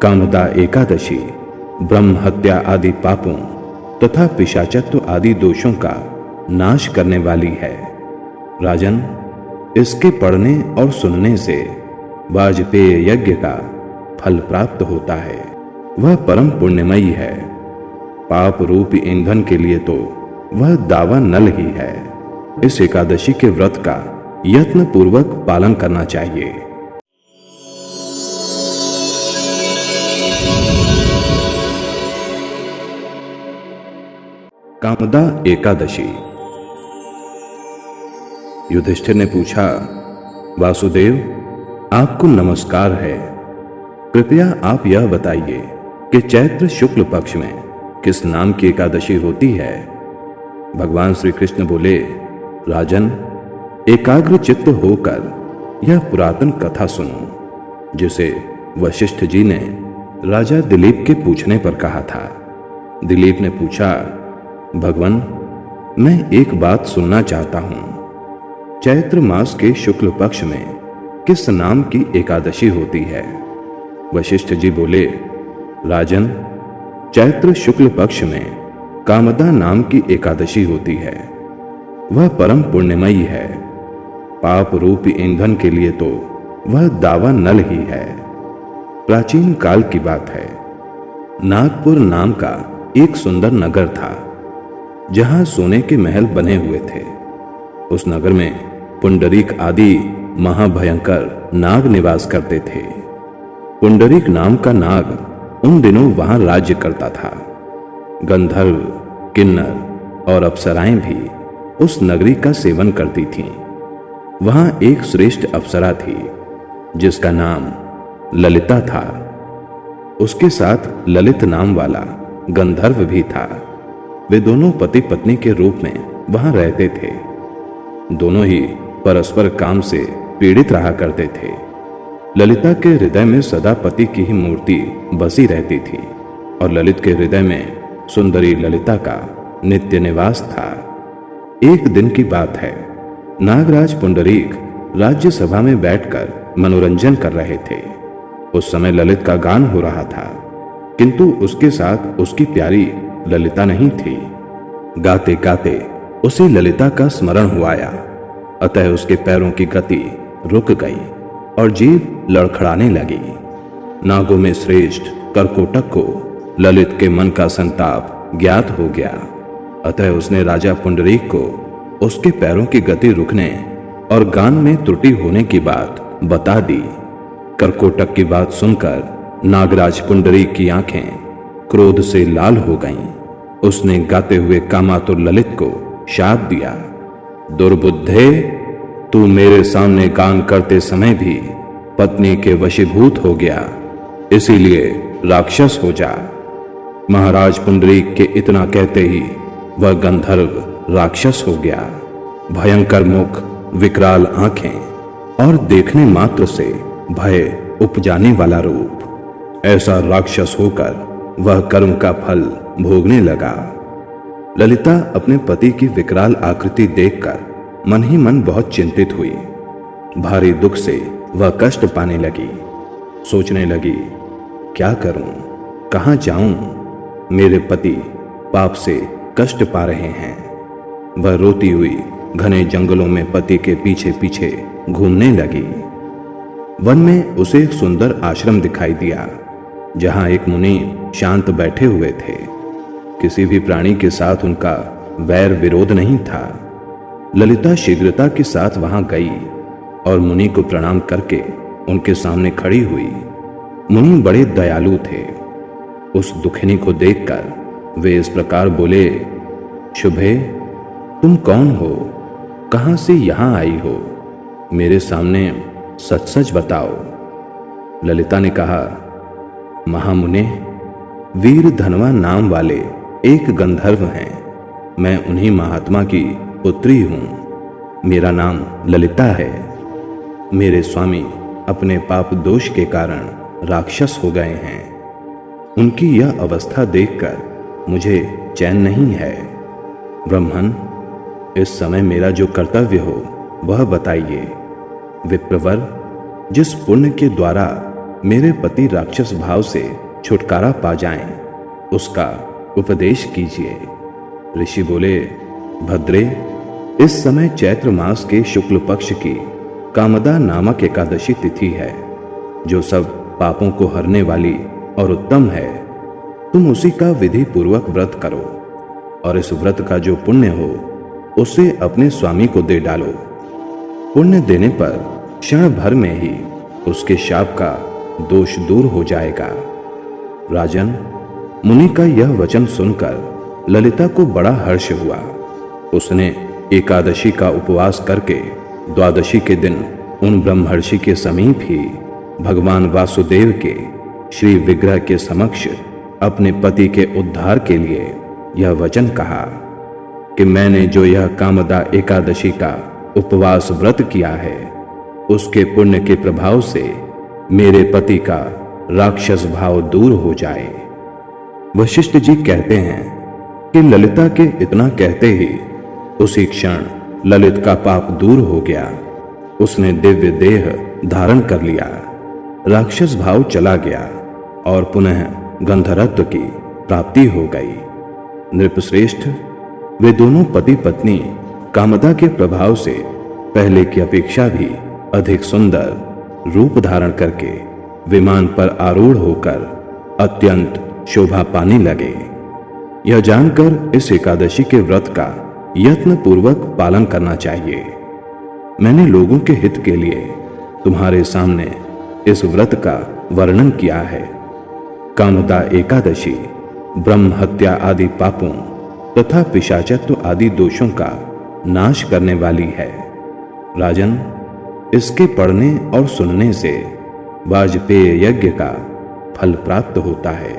कामदा एकादशी ब्रह्म हत्या आदि पापों तथा पिशाचत्व आदि दोषों का नाश करने वाली है। राजन, इसके पढ़ने और सुनने से वाजपेय यज्ञ का फल प्राप्त होता है। वह परम पुण्यमयी है। पाप रूपी ईंधन के लिए तो वह दावा नल ही है। इस एकादशी के व्रत का यत्न पूर्वक पालन करना चाहिए। कामदा एकादशी। युधिष्ठिर ने पूछा, वासुदेव, आपको नमस्कार है। कृपया आप यह बताइए कि चैत्र शुक्ल पक्ष में किस नाम की एकादशी होती है? भगवान श्री कृष्ण बोले, राजन, एकाग्र चित्त होकर यह पुरातन कथा सुनो, जिसे वशिष्ठ जी ने राजा दिलीप के पूछने पर कहा था। दिलीप ने पूछा, भगवान, मैं एक बात सुनना चाहता हूं। चैत्र मास के शुक्ल पक्ष में किस नाम की एकादशी होती है? वशिष्ठ जी बोले, राजन, चैत्र शुक्ल पक्ष में कामदा नाम की एकादशी होती है। वह परम पुण्यमयी है। पाप रूपी ईंधन के लिए तो वह दावा नल ही है। प्राचीन काल की बात है। नागपुर नाम का एक सुंदर नगर था, जहां सोने के महल बने हुए थे। उस नगर में पुंडरीक आदि महाभयंकर नाग निवास करते थे। पुंडरीक नाम का नाग उन दिनों वहां राज्य करता था। गंधर्व, किन्नर और अप्सराएं भी उस नगरी का सेवन करती थीं। वहां एक श्रेष्ठ अप्सरा थी, जिसका नाम ललिता था। उसके साथ ललित नाम वाला गंधर्व भी था। वे दोनों पति पत्नी के रूप में वहां रहते थे। दोनों ही परस्पर काम से पीड़ित रहा करते थे। ललिता के हृदय में सदा पति की ही मूर्ति बसी रहती थी और ललित के हृदय में सुंदरी ललिता का नित्य निवास था। एक दिन की बात है, नागराज पुंडरीक राज्यसभा में बैठकर मनोरंजन कर रहे थे। उस समय ललित का गान हो रहा था, किंतु उसके साथ उसकी प्यारी ललिता नहीं थी। गाते गाते उसे ललिता का स्मरण हुआ आया, अतः उसके पैरों की गति रुक गई और जीभ लड़खड़ाने लगी। नागों में श्रेष्ठ करकोटक को ललित के मन का संताप ज्ञात हो गया, अतः उसने राजा पुंडरीक को उसके पैरों की गति रुकने और गान में त्रुटि होने की बात बता दी। करकोटक की बात सुनकर नागराज पुंडरीक की आंखें क्रोध से लाल हो गईं। उसने गाते हुए कामातुर ललित को शाप दिया, दुर्बुद्धे, तू मेरे सामने गान करते समय भी पत्नी के वशीभूत हो गया, इसीलिए राक्षस हो जा। महाराज पुंडरीक के इतना कहते ही वह गंधर्व राक्षस हो गया। भयंकर मुख, विकराल आंखें और देखने मात्र से भय उपजाने वाला रूप, ऐसा राक्षस होकर वह कर्म का फल भोगने लगा। ललिता अपने पति की विकराल आकृति देखकर मन ही मन बहुत चिंतित हुई। भारी दुख से वह कष्ट पाने लगी। सोचने लगी, क्या करूं, कहां जाऊं? मेरे पति पाप से कष्ट पा रहे हैं। वह रोती हुई घने जंगलों में पति के पीछे पीछे घूमने लगी। वन में उसे एक सुंदर आश्रम दिखाई दिया, जहां एक मुनि शांत बैठे हुए थे। किसी भी प्राणी के साथ उनका वैर विरोध नहीं था। ललिता शीघ्रता के साथ वहां गई और मुनि को प्रणाम करके उनके सामने खड़ी हुई। मुनि बड़े दयालु थे। उस दुखिनी को देखकर वे इस प्रकार बोले, शुभे, तुम कौन हो? कहां से यहां आई हो? मेरे सामने सच सच बताओ। ललिता ने कहा, महामुने, वीर धनवा नाम वाले एक गंधर्व हैं। मैं उन्हीं महात्मा की पुत्री हूं। मेरा नाम ललिता है। मेरे स्वामी अपने पाप दोष के कारण राक्षस हो गए हैं। उनकी यह अवस्था देखकर मुझे चैन नहीं है। ब्रह्मन, इस समय मेरा जो कर्तव्य हो वह बताइए। विप्रवर, जिस पुण्य के द्वारा मेरे पति राक्षस भाव से छुटकारा पा जाएं, उसका उपदेश कीजिए। ऋषि बोले, भद्रे, इस समय चैत्र मास के शुक्ल पक्ष की कामदा नामक एकादशी तिथि है, जो सब पापों को हरने वाली और उत्तम है। तुम उसी का विधि पूर्वक व्रत करो और इस व्रत का जो पुण्य हो उसे अपने स्वामी को दे डालो। पुण्य देने पर क्षण भर में ही उसके शाप का दोष दूर हो जाएगा। राजन, मुनि का यह वचन सुनकर ललिता को बड़ा हर्ष हुआ। उसने एकादशी का उपवास करके द्वादशी के दिन उन ब्रह्मर्षि के समीप ही भगवान वासुदेव के श्री विग्रह के समक्ष अपने पति के उद्धार के लिए यह वचन कहा कि मैंने जो यह कामदा एकादशी का उपवास व्रत किया है, उसके पुण्य के प्रभाव से मेरे पति का राक्षस भाव दूर हो जाए। वशिष्ठ जी कहते हैं कि ललिता के इतना कहते ही उसी क्षण ललित का पाप दूर हो गया। उसने दिव्य देह धारण कर लिया, राक्षस भाव चला गया और पुनः गंधर्वत्व की प्राप्ति हो गई। नृपश्रेष्ठ, वे दोनों पति पत्नी कामदा के प्रभाव से पहले की अपेक्षा भी अधिक सुंदर रूप धारण करके विमान पर आरूढ़ होकर अत्यंत शोभा पाने लगे। यह जानकर इस एकादशी के व्रत का यत्न पूर्वक पालन करना चाहिए। मैंने लोगों के हित के लिए तुम्हारे सामने इस व्रत का वर्णन किया है। कामदा एकादशी ब्रह्म हत्या आदि पापों तथा पिशाचत्व आदि दोषों का नाश करने वाली है। राजन, इसके पढ़ने और सुनने से वाजपेय यज्ञ का फल प्राप्त होता है।